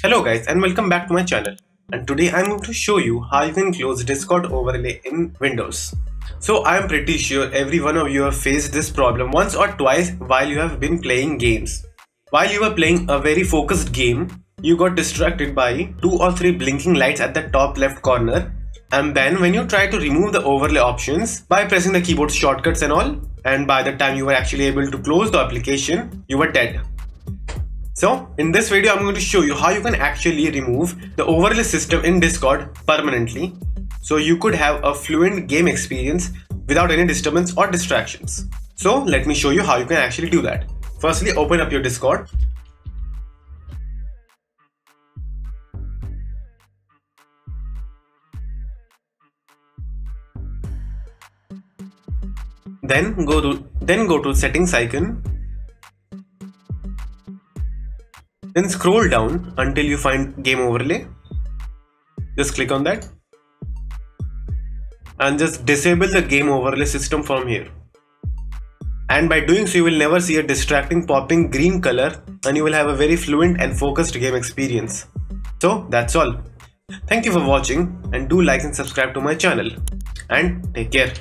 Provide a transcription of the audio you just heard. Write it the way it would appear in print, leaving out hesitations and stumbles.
Hello guys and welcome back to my channel, and today I'm going to show you how you can close Discord overlay in Windows. So I'm pretty sure every one of you have faced this problem once or twice while you have been playing games. While you were playing a very focused game, you got distracted by 2 or 3 blinking lights at the top left corner, and then when you try to remove the overlay options by pressing the keyboard shortcuts and all, and by the time you were actually able to close the application, you were dead. So in this video I'm going to show you how you can actually remove the overlay system in Discord permanently, so you could have a fluent game experience without any disturbance or distractions. So let me show you how you can actually do that. Firstly, open up your Discord. Then go to settings icon. Then scroll down until you find game overlay. Just click on that and just disable the game overlay system from here. And by doing so, you will never see a distracting popping green color, and you will have a very fluent and focused game experience. So that's all. Thank you for watching, and do like and subscribe to my channel, and take care.